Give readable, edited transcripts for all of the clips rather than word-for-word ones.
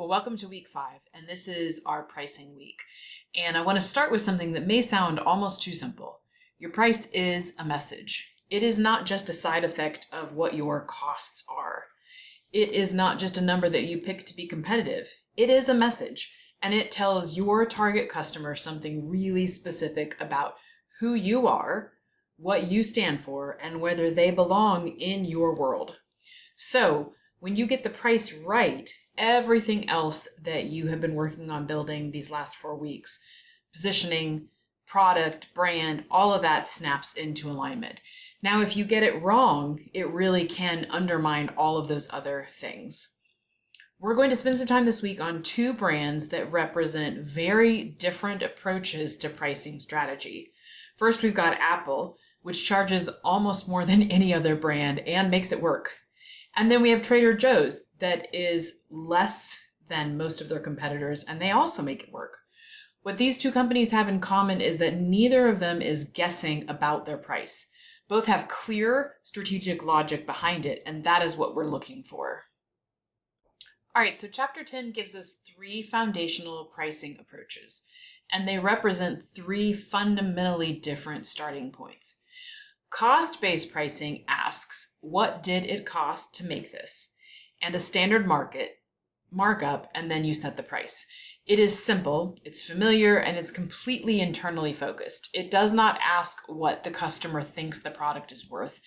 Well, welcome to week 5, and this is our pricing week. And I want to start with something that may sound almost too simple. Your price is a message. It is not just a side effect of what your costs are. It is not just a number that you pick to be competitive. It is a message, and it tells your target customer something really specific about who you are, what you stand for, and whether they belong in your world. So, when you get the price right, everything else that you have been working on building these last 4 weeks, positioning, product, brand, all of that snaps into alignment. Now, if you get it wrong, it really can undermine all of those other things. We're going to spend some time this week on 2 brands that represent very different approaches to pricing strategy. First, we've got Apple, which charges almost more than any other brand and makes it work. And then we have Trader Joe's that is less than most of their competitors, and they also make it work. What these 2 companies have in common is that neither of them is guessing about their price. Both have clear strategic logic behind it, and that is what we're looking for. All right, so Chapter 10 gives us 3 foundational pricing approaches, and they represent 3 fundamentally different starting points. Cost-based pricing asks, what did it cost to make this? And a standard markup, and then you set the price. It is simple, it's familiar, and it's completely internally focused. It does not ask what the customer thinks the product is worth.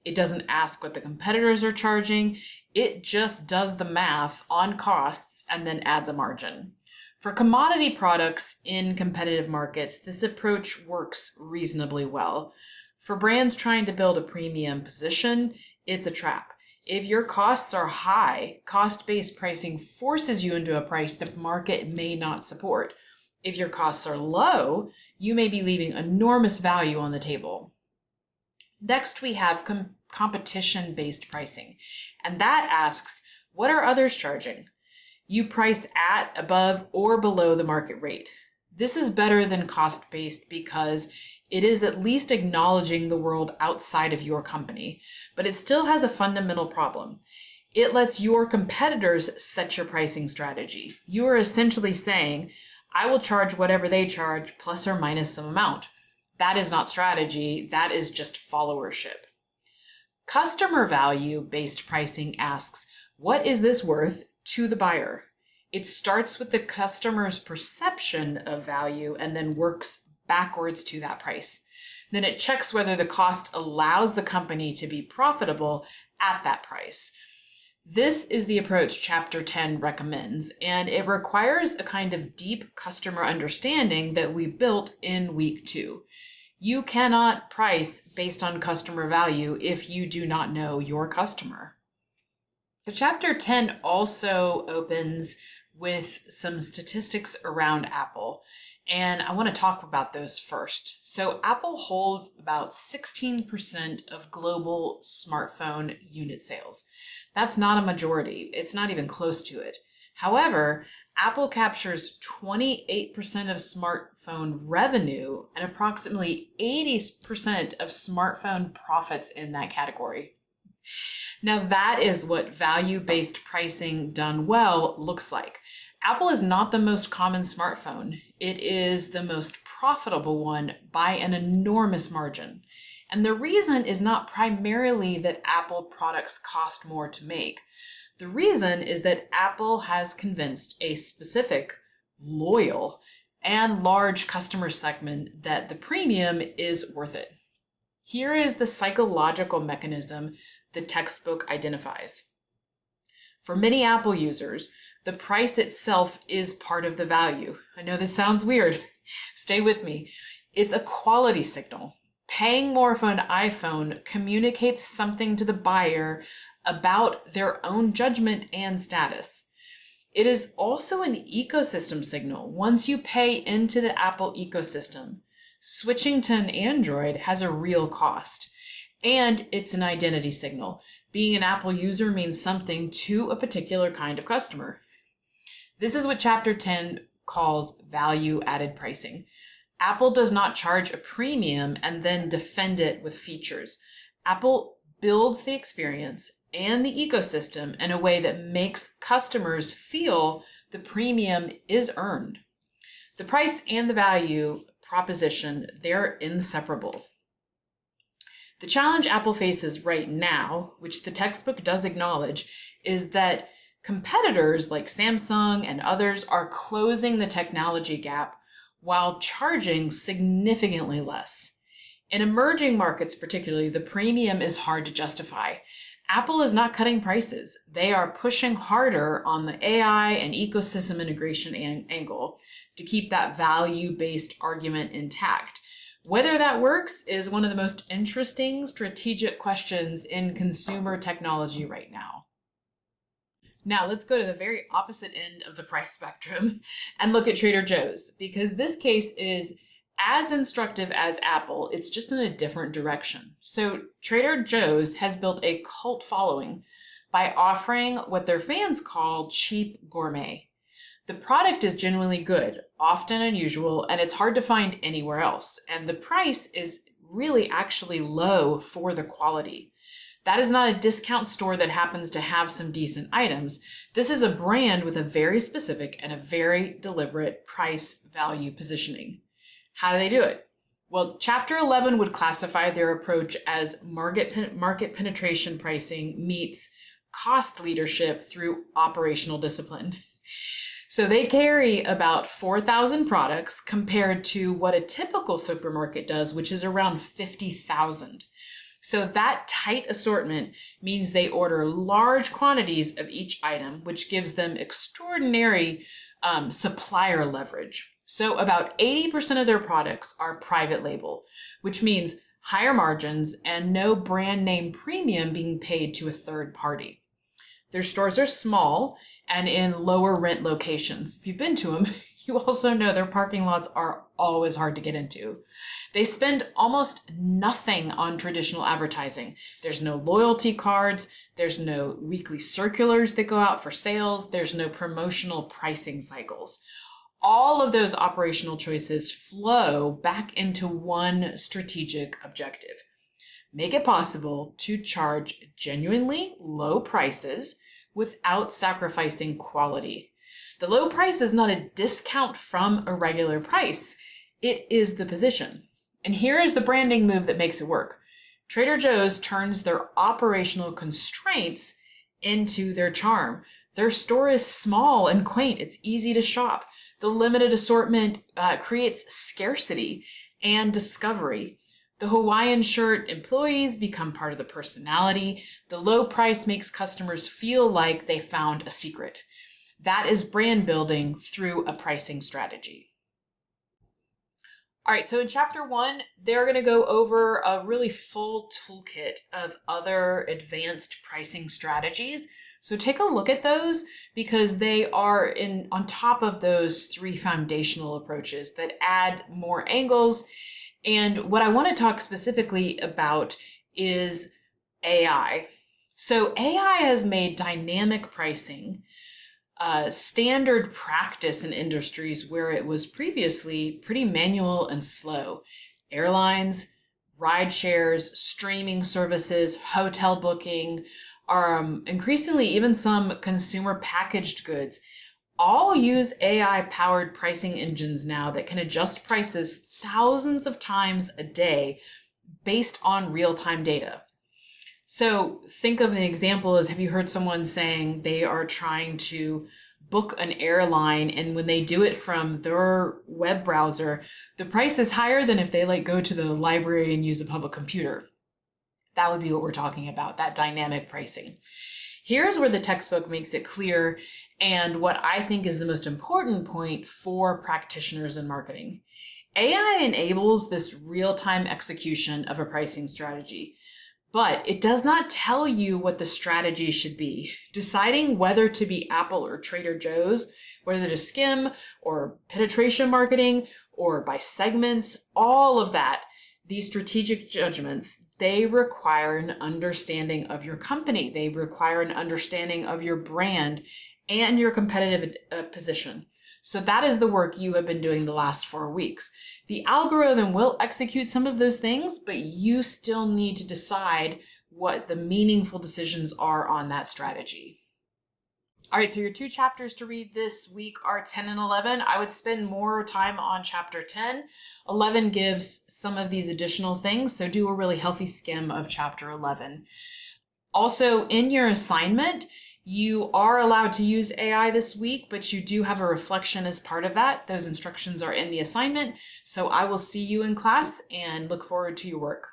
It doesn't ask what the competitors are charging. It just does the math on costs and then adds a margin. For commodity products in competitive markets, this approach works reasonably well. For brands trying to build a premium position, it's a trap. If your costs are high, cost-based pricing forces you into a price the market may not support. If your costs are low, you may be leaving enormous value on the table. Next, we have competition-based pricing, and that asks, what are others charging? You price at, above, or below the market rate. This is better than cost-based because it is at least acknowledging the world outside of your company, but it still has a fundamental problem. It lets your competitors set your pricing strategy. You are essentially saying, I will charge whatever they charge plus or minus some amount. That is not strategy, that is just followership. Customer value-based pricing asks, what is this worth to the buyer? It starts with the customer's perception of value and then works backwards to that price. Then it checks whether the cost allows the company to be profitable at that price. This is the approach Chapter 10 recommends, and it requires a kind of deep customer understanding that we built in week 2. You cannot price based on customer value if you do not know your customer. The Chapter 10 also opens with some statistics around Apple. And I want to talk about those first. So Apple holds about 16% of global smartphone unit sales. That's not a majority. It's not even close to it. However, Apple captures 28% of smartphone revenue and approximately 80% of smartphone profits in that category. Now that is what value-based pricing done well looks like. Apple is not the most common smartphone. It is the most profitable one by an enormous margin. And the reason is not primarily that Apple products cost more to make. The reason is that Apple has convinced a specific, loyal, and large customer segment that the premium is worth it. Here is the psychological mechanism the textbook identifies. For many Apple users, the price itself is part of the value. I know this sounds weird. Stay with me. It's a quality signal. Paying more for an iPhone communicates something to the buyer about their own judgment and status. It is also an ecosystem signal. Once you pay into the Apple ecosystem, switching to an Android has a real cost. And it's an identity signal. Being an Apple user means something to a particular kind of customer. This is what Chapter 10 calls value-added pricing. Apple does not charge a premium and then defend it with features. Apple builds the experience and the ecosystem in a way that makes customers feel the premium is earned. The price and the value proposition, they're inseparable. The challenge Apple faces right now, which the textbook does acknowledge, is that competitors like Samsung and others are closing the technology gap while charging significantly less. In emerging markets particularly, the premium is hard to justify. Apple is not cutting prices. They are pushing harder on the AI and ecosystem integration angle to keep that value-based argument intact. Whether that works is one of the most interesting strategic questions in consumer technology right now. Now let's go to the very opposite end of the price spectrum and look at Trader Joe's, because this case is as instructive as Apple, it's just in a different direction. So Trader Joe's has built a cult following by offering what their fans call cheap gourmet. The product is genuinely good, often unusual, and it's hard to find anywhere else. And the price is really actually low for the quality. That is not a discount store that happens to have some decent items. This is a brand with a very specific and a very deliberate price-value positioning. How do they do it? Well, Chapter 11 would classify their approach as market penetration pricing meets cost leadership through operational discipline. So they carry about 4,000 products compared to what a typical supermarket does, which is around 50,000. So that tight assortment means they order large quantities of each item, which gives them extraordinary supplier leverage. So about 80% of their products are private label, which means higher margins and no brand name premium being paid to a third party. Their stores are small and in lower rent locations. If you've been to them, you also know their parking lots are always hard to get into. They spend almost nothing on traditional advertising. There's no loyalty cards. There's no weekly circulars that go out for sales. There's no promotional pricing cycles. All of those operational choices flow back into one strategic objective. Make it possible to charge genuinely low prices without sacrificing quality. The low price is not a discount from a regular price. It is the position. And here is the branding move that makes it work. Trader Joe's turns their operational constraints into their charm. Their store is small and quaint. It's easy to shop. The limited assortment creates scarcity and discovery. The Hawaiian shirt employees become part of the personality. The low price makes customers feel like they found a secret. That is brand building through a pricing strategy. All right, so in Chapter 1, they're going to go over a really full toolkit of other advanced pricing strategies. So take a look at those because they are on top of those three foundational approaches that add more angles. And what I want to talk specifically about is AI. So AI has made dynamic pricing standard practice in industries where it was previously pretty manual and slow. Airlines, ride shares, streaming services, hotel booking, increasingly even some consumer packaged goods all use AI-powered pricing engines now that can adjust prices thousands of times a day based on real-time data. So think of an example as, have you heard someone saying they are trying to book an airline, and when they do it from their web browser, the price is higher than if they go to the library and use a public computer? That would be what we're talking about, that dynamic pricing. Here's where the textbook makes it clear, and what I think is the most important point for practitioners in marketing. AI enables this real-time execution of a pricing strategy, but it does not tell you what the strategy should be. Deciding whether to be Apple or Trader Joe's, whether to skim or penetration marketing or by segments, all of that, these strategic judgments, they require an understanding of your company. They require an understanding of your brand and your competitive position. So that is the work you have been doing the last 4 weeks. The algorithm will execute some of those things, but you still need to decide what the meaningful decisions are on that strategy. All right, so your 2 chapters to read this week are 10 and 11. I would spend more time on chapter 10. 11 gives some of these additional things, so do a really healthy skim of chapter 11. Also, in your assignment, you are allowed to use AI this week, but you do have a reflection as part of that. Those instructions are in the assignment. So I will see you in class and look forward to your work.